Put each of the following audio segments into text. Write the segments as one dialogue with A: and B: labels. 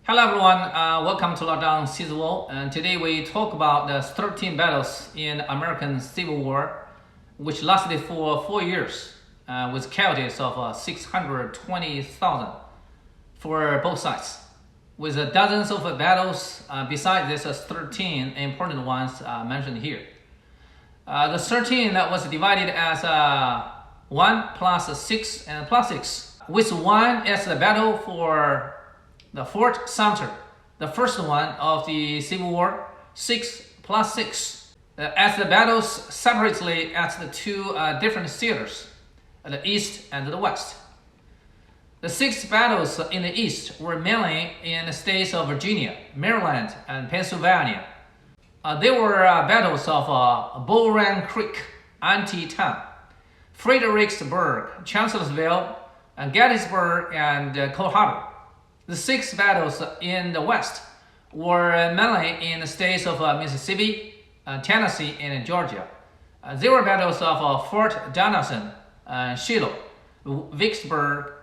A: Hello everyone, welcome to Lockdown Season 1, and today we talk about the 13 battles in American Civil War, which lasted for 4 years, with casualties of 620,000 for both sides, with dozens of battles besides these 13 important ones mentioned here. The 13 was divided as 1 plus 6 and plus 6, with 1 as the battle for the Fort Sumter, the first one of the Civil War, 6 plus 6, as the battles separately at the two different theaters, the East and the West. The 6 battles in the East were mainly in the states of Virginia, Maryland, and Pennsylvania. They were battles of Bull Run Creek, Antietam, Fredericksburg, Chancellorsville, and Gettysburg and Cold Harbor. The 6 battles in the West were mainly in the states of Mississippi, Tennessee, and Georgia. They were battles of Fort Donelson, Shiloh, Vicksburg,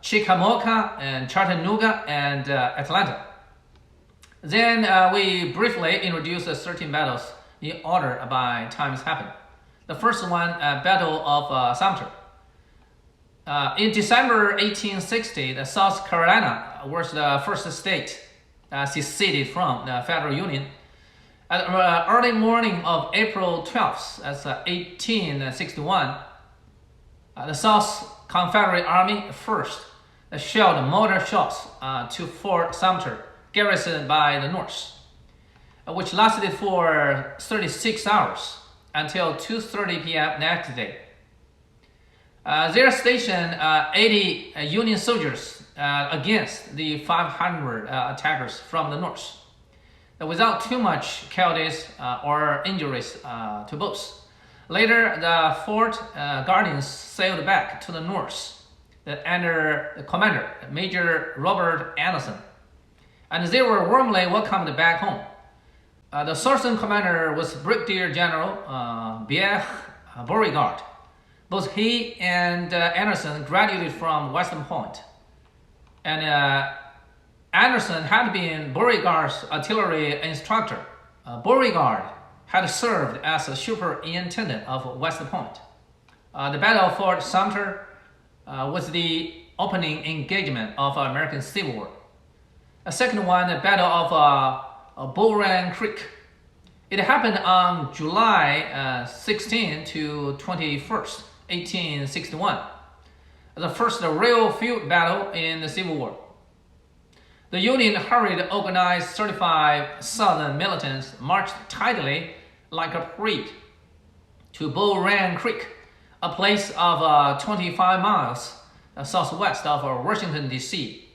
A: Chickamauga, and Chattanooga and Atlanta. Then we briefly introduce the 13 battles in order by times happened. The first one, Battle of Sumter. In December 1860, the South Carolina was the first state seceded from the Federal Union. At the early morning of April 12th, that's 1861, the South Confederate Army first shelled mortar shots to Fort Sumter, garrisoned by the North, which lasted for 36 hours until 2:30 p.m. next day. They stationed 80 Union soldiers against the 500 attackers from the north, without too much casualties or injuries to both. Later, the fort guardians sailed back to the north under the commander, Major Robert Anderson, and they were warmly welcomed back home. The southern commander was Brigadier General Beauregard. Both he and Anderson graduated from West Point, and Anderson had been Beauregard's artillery instructor. Beauregard had served as a superintendent of West Point. The Battle of Fort Sumter was the opening engagement of American Civil War. A second one, the Battle of Bull Run Creek. It happened on July 16 to 21st. 1861, the first real field battle in the Civil War. The Union hurried organized 35 Southern militants marched tidily like a parade to Bull Run Creek, a place of 25 miles southwest of Washington, D.C.,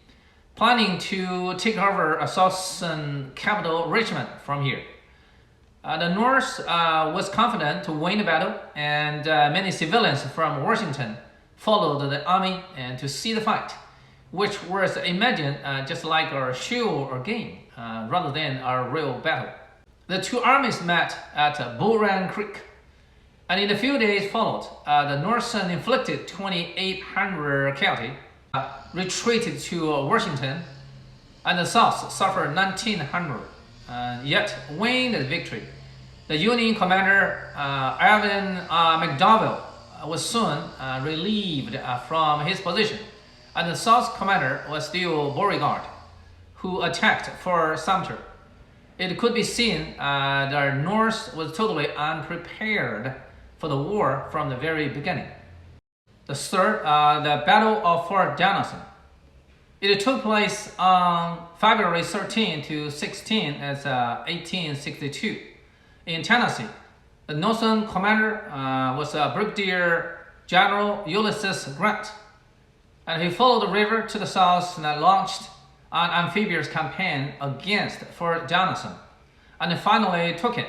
A: planning to take over a southern capital, Richmond, from here. The North was confident to win the battle, and many civilians from Washington followed the army and to see the fight, which was imagined just like a show or game rather than a real battle. The two armies met at Bull Run Creek, and in the few days followed, the Northern inflicted 2,800 casualties, retreated to Washington, and the South suffered 1,900. Yet win the victory. The Union commander Alvin McDowell was soon relieved from his position, and the South commander was still Beauregard, who attacked Fort Sumter. It could be seen the North was totally unprepared for the war from the very beginning. The third, the Battle of Fort Donelson. It took place on February 13 to 16 as 1862 in Tennessee. The Northern commander was Brigadier General Ulysses Grant, and he followed the river to the south and launched an amphibious campaign against Fort Donelson, and finally took it.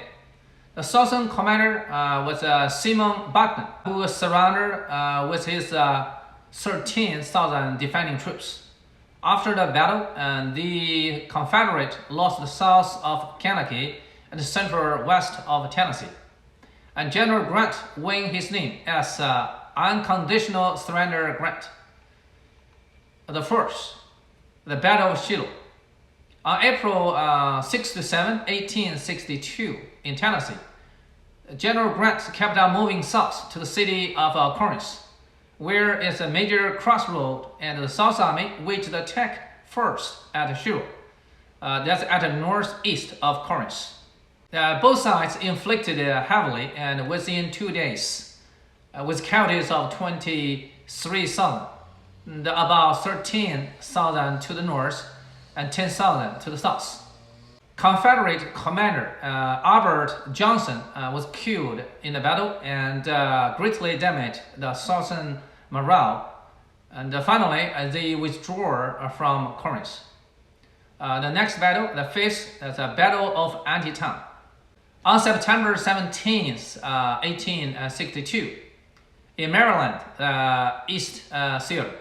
A: The Southern commander was Simon Buckner, who was surrounded with his 13,000 defending troops. After the battle, the Confederate lost the south of Kentucky and the central west of Tennessee, and General Grant won his name as Unconditional Surrender Grant. The first, the Battle of Shiloh. On April 6 to 7, 1862, in Tennessee, General Grant kept on moving south to the city of Corinth, where it's a major crossroad, and the South Army waged the attack first at Shiloh. That's at the northeast of Corinth. Both sides inflicted heavily, and within 2 days, with casualties of 23,000, about 13,000 to the north and 10,000 to the south. Confederate commander Albert Johnson was killed in the battle and greatly damaged the Southern morale. And finally, they withdrew from Corinth. The next battle, the fifth, is the Battle of Antietam. On September 17, 1862, in Maryland, East Side,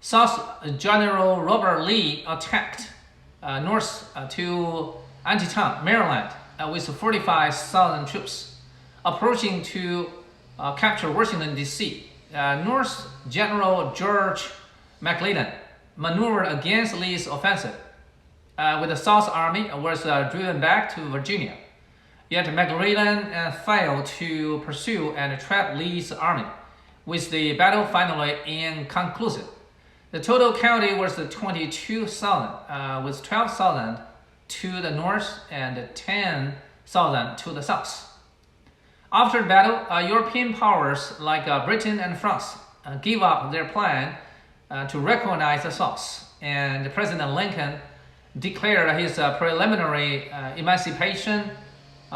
A: South General Robert Lee attacked north to Antietam, Maryland, with 45,000 troops, approaching to capture Washington, D.C. North General George McClellan maneuvered against Lee's offensive, with the South Army was driven back to Virginia. Yet McClellan failed to pursue and trap Lee's army, with the battle finally inconclusive. The total casualty was 22,000, with 12,000 to the north and 10,000 to the south. After the battle, European powers like Britain and France gave up their plan to recognize the South, and President Lincoln declared his preliminary emancipation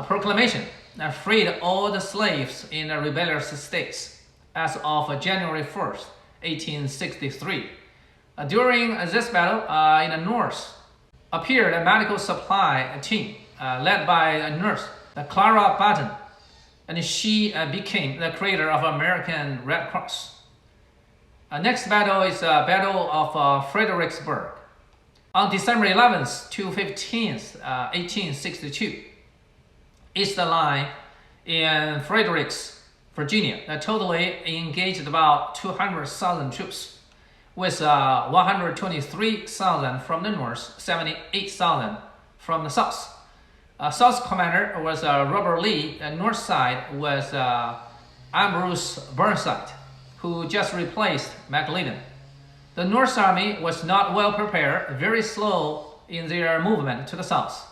A: proclamation and freed all the slaves in the rebellious states as of January 1st, 1863. During this battle, in the north, appeared a medical supply team led by a nurse, Clara Barton, and she became the creator of American Red Cross. Next battle is the Battle of Fredericksburg. On December 11th to 15th, 1862, east line in Fredericks, Virginia, that totally engaged about 200,000 troops, with 123,000 from the north, 78,000 from the south. South commander was Robert Lee, and north side was Ambrose Burnside, who just replaced McClellan. The North Army was not well prepared, very slow in their movement to the south,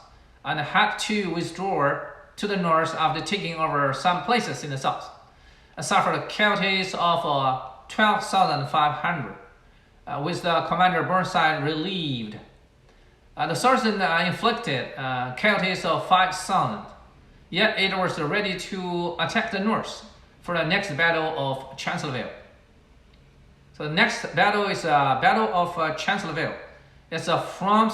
A: and had to withdraw to the north after taking over some places in the south. Suffered casualties of 12,500, with the commander Burnside relieved. The Southern inflicted casualties of 5,000, yet it was ready to attack the north for the next battle of Chancellorsville. So the next battle is Battle of Chancellorsville. It's from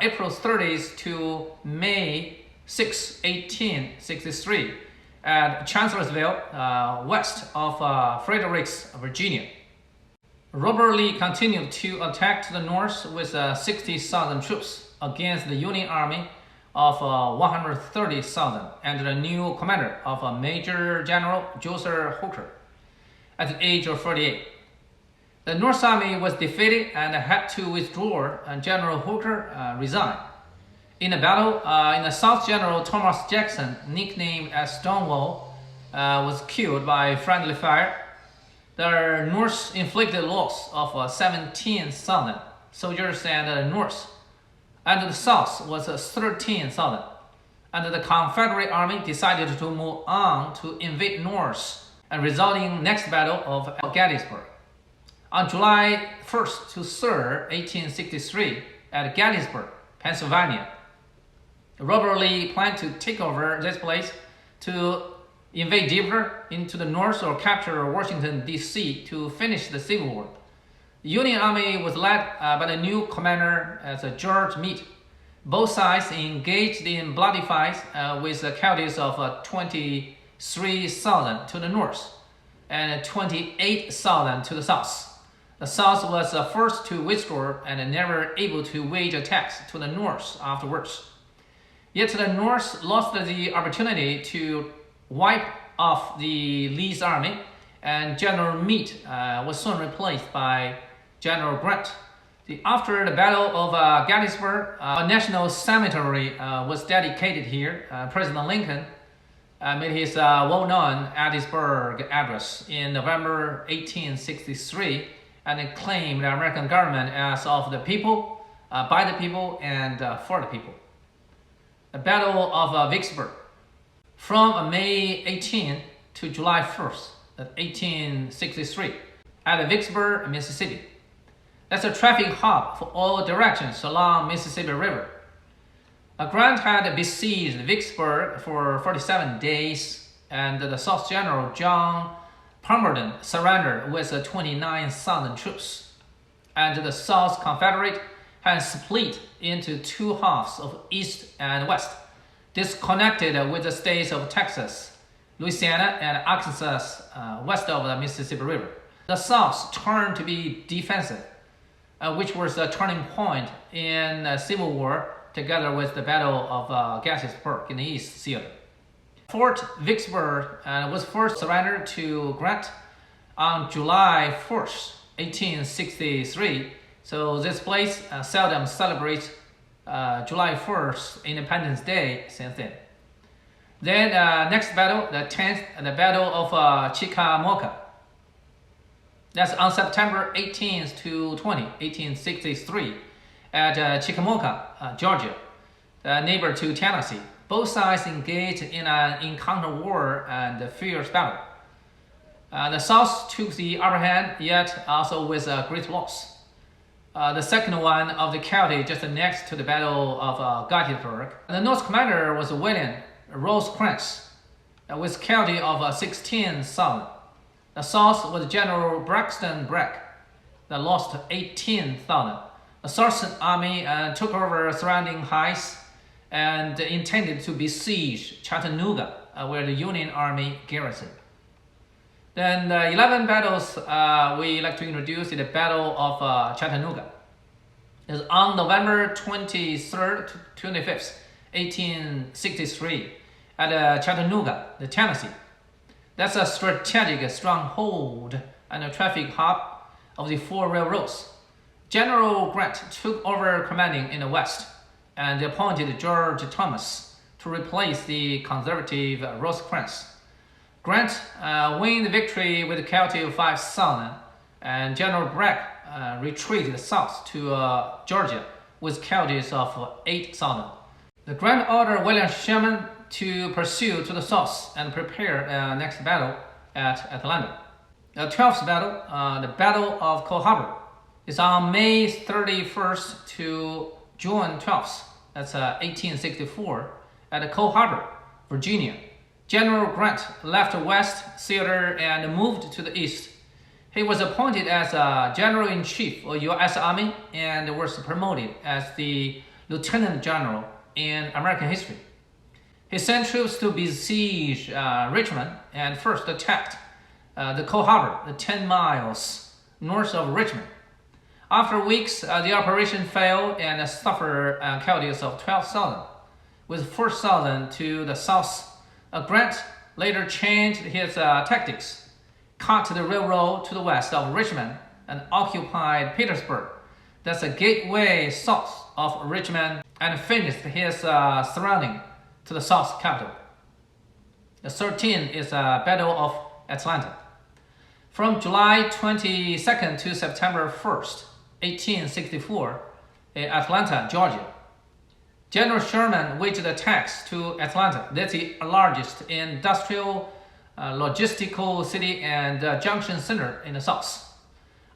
A: April 30th to May 6, 1863 at Chancellorsville, west of Fredericks, Virginia. Robert Lee continued to attack to the north with 60,000 troops against the Union Army of 130,000 and the new commander of Major General Joseph Hooker at the age of 48. The North Army was defeated and had to withdraw, and General Hooker resigned. In the battle, in the South, General Thomas Jackson, nicknamed as Stonewall, was killed by friendly fire. The North inflicted loss of 17,000 soldiers in the North, and the South was 13,000. And the Confederate Army decided to move on to invade North, and resulting next battle of Gettysburg. On July 1st to 3rd, 1863, at Gettysburg, Pennsylvania, Robert Lee planned to take over this place to invade deeper into the north or capture Washington, D.C. to finish the Civil War. The Union Army was led by the new commander as George Meade. Both sides engaged in bloody fights with casualties of 23,000 to the north and 28,000 to the south. The South was first to withdraw and never able to wage attacks to the north afterwards. Yet the North lost the opportunity to wipe off the Lee's army, and General Meade was soon replaced by General Grant. After the Battle of Gettysburg, a national cemetery was dedicated here. President Lincoln made his well-known Gettysburg address in November 1863 and claimed the American government as of the people, by the people, and for the people. The Battle of Vicksburg. From May 18 to July 1st, 1863, at Vicksburg, Mississippi. That's a traffic hub for all directions along Mississippi River. Grant had besieged Vicksburg for 47 days, and the South General John Pemberton surrendered with 29,000 troops. And the South Confederate had split into two halves of East and West, disconnected with the states of Texas, Louisiana, and Arkansas west of the Mississippi River. The South turned to be defensive, which was a turning point in the Civil War, together with the Battle of Gettysburg in the East Theater. Fort Vicksburg was first surrendered to Grant on July 1st, 1863. So this place seldom celebrates July 1st, Independence Day, since then. Then next battle, the 10th, the Battle of Chickamauga. That's on September 18th to 20, 1863, at Chickamauga, Georgia, neighbor to Tennessee. Both sides engaged in an encounter war and fierce battle. The South took the upper hand, yet also with a great loss. The second one of the county just next to the Battle of Gettysburg. The North commander was William Rosecrans, with county of 16,000. The South was General Braxton Bragg, that lost 18,000. The Southern Army took over surrounding heights and intended to besiege Chattanooga, where the Union Army garrisoned. Then the 11 battles we like to introduce is the Battle of Chattanooga. It's on November 23rd to 25th, 1863, at Chattanooga, Tennessee. That's a strategic stronghold and a traffic hub of the four railroads. General Grant took over commanding in the West and appointed George Thomas to replace the conservative Rosecrans. Grant won the victory with a county of 5,000, and General Bragg retreated south to Georgia with counties of 8,000. The Grant ordered William Sherman to pursue to the south and prepare the next battle at Atlanta. The 12th battle, the Battle of Cold Harbor, is on May 31st to June 12th. That's 1864, at Cold Harbor, Virginia. General Grant left West Theater and moved to the east. He was appointed as General-in-Chief of U.S. Army and was promoted as the Lieutenant General in American history. He sent troops to besiege Richmond and first attacked the Cold Harbor, 10 miles north of Richmond. After weeks, the operation failed and suffered casualties of 12,000, with 4,000 to the south. Grant later changed his tactics, cut the railroad to the west of Richmond, and occupied Petersburg. That's a gateway south of Richmond, and finished his surrounding to the South capital. The 13th is a Battle of Atlanta. From July 22nd to September 1st, 1864, in Atlanta, Georgia. General Sherman waged attacks to Atlanta. That's the largest industrial, logistical city and junction center in the South.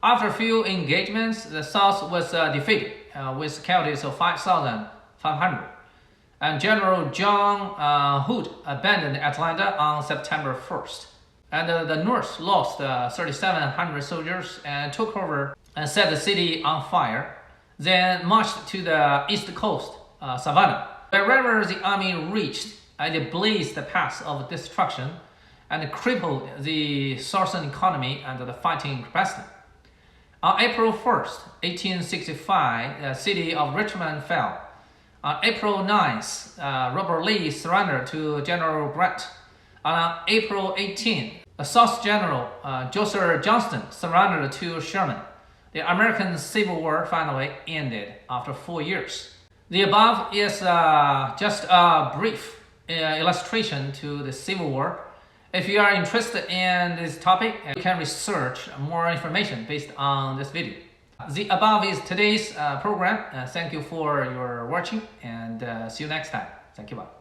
A: After a few engagements, the South was defeated with casualties of 5,500. And General John Hood abandoned Atlanta on September 1st. And the North lost 3,700 soldiers and took over and set the city on fire, then marched to the east coast, Savannah. Wherever the army reached, it blazed the path of destruction and crippled the Southern economy and the fighting capacity. On April 1st, 1865, the city of Richmond fell. On April 9th, Robert Lee surrendered to General Grant. On April 18th, the South General Joseph Johnston surrendered to Sherman. The American Civil War finally ended after 4 years. The above is just a brief illustration to the Civil War. If you are interested in this topic, you can research more information based on this video. The above is today's program. Thank you for your watching, and see you next time. Thank you. Bye.